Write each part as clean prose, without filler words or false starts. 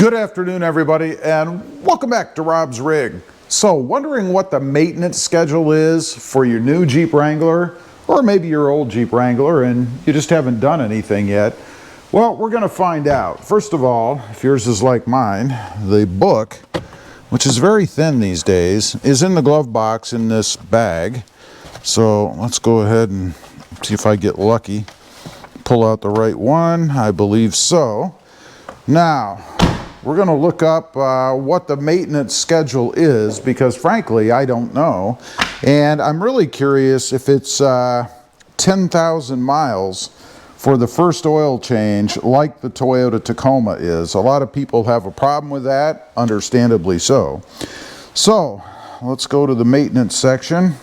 Good afternoon, everybody, and welcome back to Rob's Rig. So, wondering what the maintenance schedule is for your new Jeep Wrangler, or maybe your old Jeep Wrangler and you just haven't done anything yet? Well, we're going to find out. First of all, if yours is like mine, the book, which is very thin these days, is in the glove box in this bag. So, let's go ahead and see if I get lucky. Pull out the right one. I believe so. Now, we're going to look up what the maintenance schedule is, because frankly I don't know, and I'm really curious if it's 10,000 miles for the first oil change like the Toyota Tacoma is. A lot of people have a problem with that, understandably so. So let's go to the maintenance section.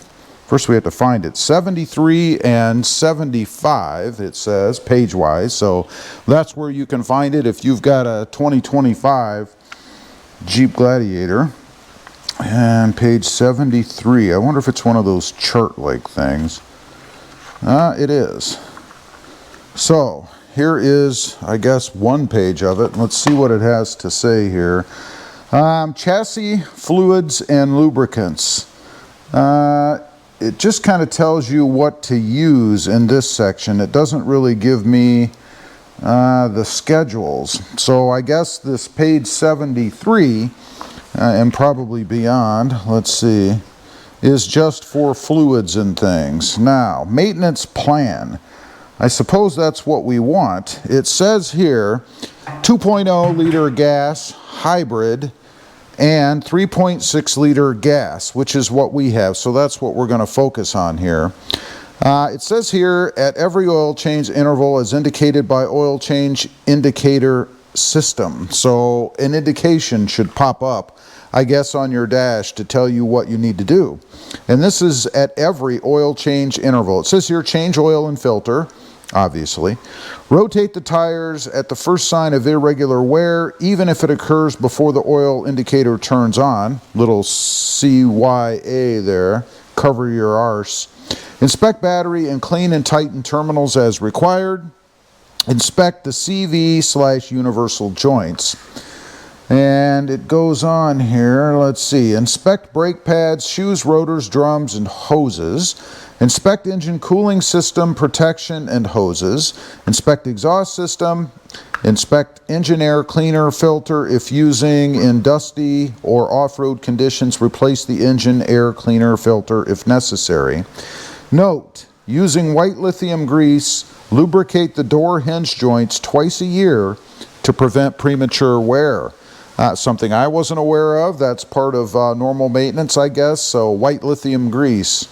First we have to find it. 73 and 75 it says page-wise, so that's where you can find it if you've got a 2025 Jeep Gladiator. And page 73, I wonder if it's one of those chart-like things. It is. So here is, I guess, one page of it. Let's see what it has to say here. Chassis fluids and lubricants. It just kind of tells you what to use in this section. It doesn't really give me the schedules. So I guess this page 73 and probably beyond, let's see, is just for fluids and things. Now, maintenance plan. I suppose that's what we want. It says here 2.0 liter gas hybrid and 3.6 liter gas, which is what we have, so that's what we're going to focus on here. It says here, at every oil change interval as indicated by oil change indicator system. So an indication should pop up, I guess, on your dash to tell you what you need to do. And this is at every oil change interval. It says here, change oil and filter, obviously. Rotate the tires at the first sign of irregular wear, even if it occurs before the oil indicator turns on. Little CYA there. Cover your arse. Inspect battery and clean and tighten terminals as required. Inspect the CV/universal joints. And it goes on here. Let's see. Inspect brake pads, shoes, rotors, drums, and hoses. Inspect engine cooling system, protection, and hoses. Inspect exhaust system. Inspect engine air cleaner filter. If using in dusty or off-road conditions, replace the engine air cleaner filter if necessary. Note, using white lithium grease, lubricate the door hinge joints twice a year to prevent premature wear. Something I wasn't aware of. That's part of normal maintenance, I guess. So white lithium grease.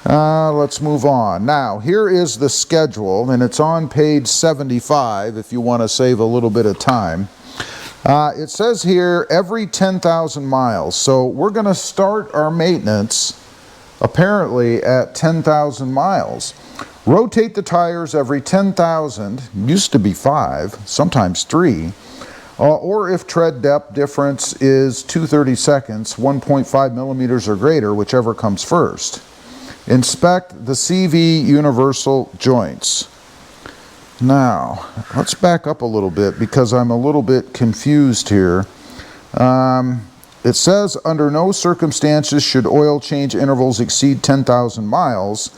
Let's move on. Now, here is the schedule, and it's on page 75 if you want to save a little bit of time. It says here every 10,000 miles. So we're going to start our maintenance apparently at 10,000 miles. Rotate the tires every 10,000, used to be 5, sometimes 3. Or if tread depth difference is 2/32, 1.5 millimeters or greater, whichever comes first. Inspect the CV universal joints. Now, let's back up a little bit because I'm a little bit confused here. It says under no circumstances should oil change intervals exceed 10,000 miles,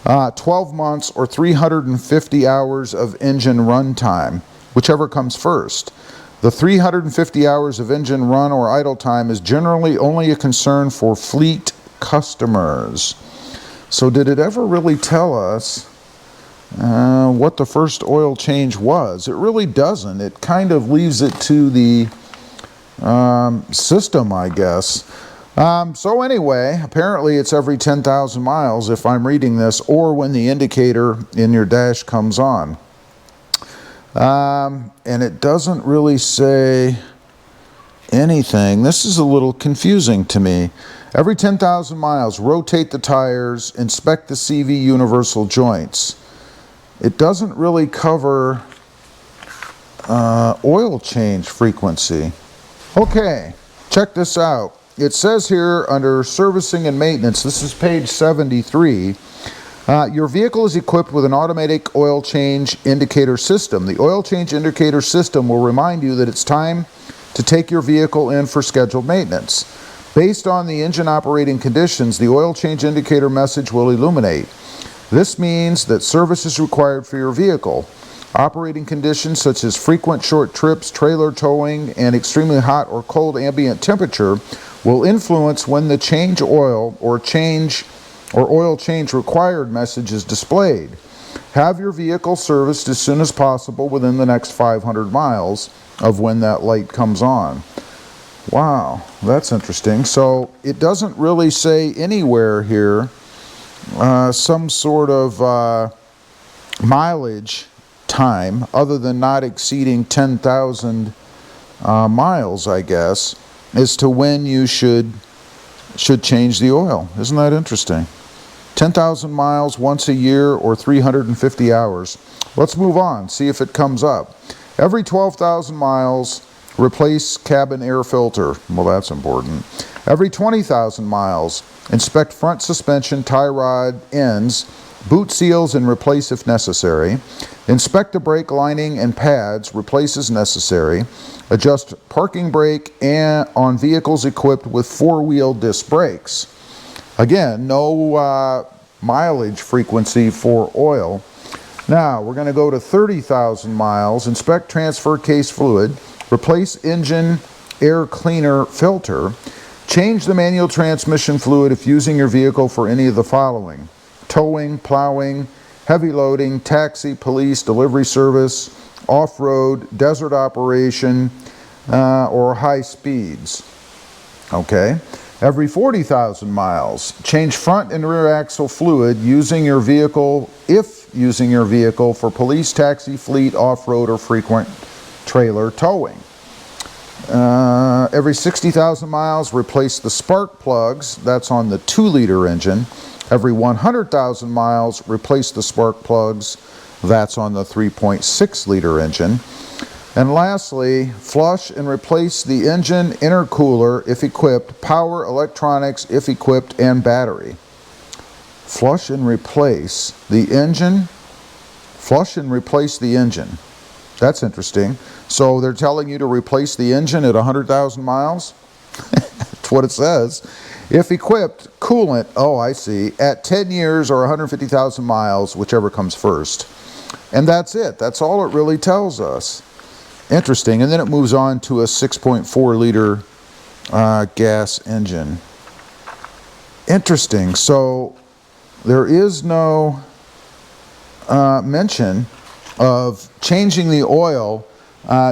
12 months or 350 hours of engine run time, whichever comes first. The 350 hours of engine run or idle time is generally only a concern for fleet customers. So did it ever really tell us what the first oil change was? It really doesn't. It kind of leaves it to the system, I guess. So anyway, apparently it's every 10,000 miles if I'm reading this, or when the indicator in your dash comes on. And it doesn't really say anything. This is a little confusing to me. Every 10,000 miles, rotate the tires, inspect the CV universal joints. It doesn't really cover oil change frequency. Okay, check this out. It says here under servicing and maintenance, this is page 73, Your vehicle is equipped with an automatic oil change indicator system. The oil change indicator system will remind you that it's time to take your vehicle in for scheduled maintenance. Based on the engine operating conditions, the oil change indicator message will illuminate. This means that service is required for your vehicle. Operating conditions such as frequent short trips, trailer towing, and extremely hot or cold ambient temperature will influence when the change oil or oil change required message is displayed. Have your vehicle serviced as soon as possible within the next 500 miles of when that light comes on. Wow, that's interesting. So it doesn't really say anywhere here some sort of mileage time other than not exceeding 10,000 miles, I guess, as to when you should change the oil. Isn't that interesting? 10,000 miles once a year or 350 hours. Let's move on, see if it comes up. Every 12,000 miles, replace cabin air filter. Well, that's important. Every 20,000 miles, inspect front suspension, tie rod ends, boot seals, and replace if necessary. Inspect the brake lining and pads, replace as necessary. Adjust parking brake on vehicles equipped with four-wheel disc brakes. Again, no mileage frequency for oil. Now, we're going to go to 30,000 miles, inspect transfer case fluid, replace engine air cleaner filter, change the manual transmission fluid if using your vehicle for any of the following: towing, plowing, heavy loading, taxi, police, delivery service, off-road, desert operation, or high speeds. Okay. Every 40,000 miles, change front and rear axle fluid using your vehicle, if using your vehicle for police, taxi, fleet, off-road, or frequent trailer towing. Every 60,000 miles, replace the spark plugs. That's on the 2-liter engine. Every 100,000 miles, replace the spark plugs. That's on the 3.6-liter engine. And lastly, flush and replace the engine intercooler if equipped, power electronics if equipped, and battery. Flush and replace the engine. Flush and replace the engine. That's interesting. So they're telling you to replace the engine at 100,000 miles? That's what it says. If equipped, coolant, oh I see, at 10 years or 150,000 miles, whichever comes first. And that's it. That's all it really tells us. Interesting. And then it moves on to a 6.4-liter gas engine. Interesting. So there is no mention of changing the oil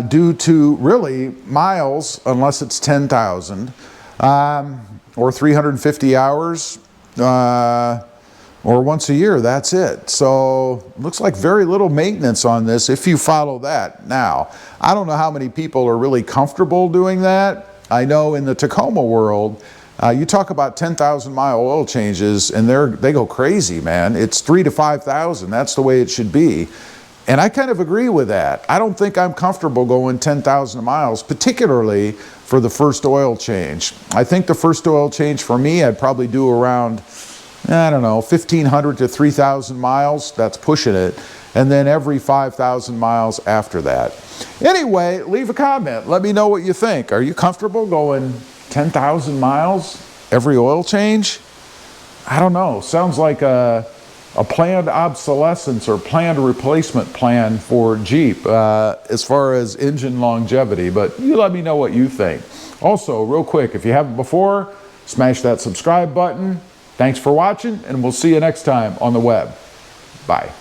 due to really miles, unless it's 10,000, or 350 hours, or once a year. That's it. So looks like very little maintenance on this if you follow that. Now, I don't know how many people are really comfortable doing that. I know in the Tacoma world, you talk about 10,000 mile oil changes and they go crazy, man. It's 3,000 to 5,000. That's the way it should be. And I kind of agree with that. I don't think I'm comfortable going 10,000 miles, particularly for the first oil change. I think the first oil change for me, I'd probably do around, I don't know, 1,500 to 3,000 miles. That's pushing it. And then every 5,000 miles after that. Anyway, leave a comment. Let me know what you think. Are you comfortable going 10,000 miles every oil change? I don't know. Sounds like a planned obsolescence or planned replacement plan for Jeep as far as engine longevity, but you let me know what you think. Also, real quick, if you haven't before, smash that subscribe button. Thanks for watching, and we'll see you next time on the web. Bye.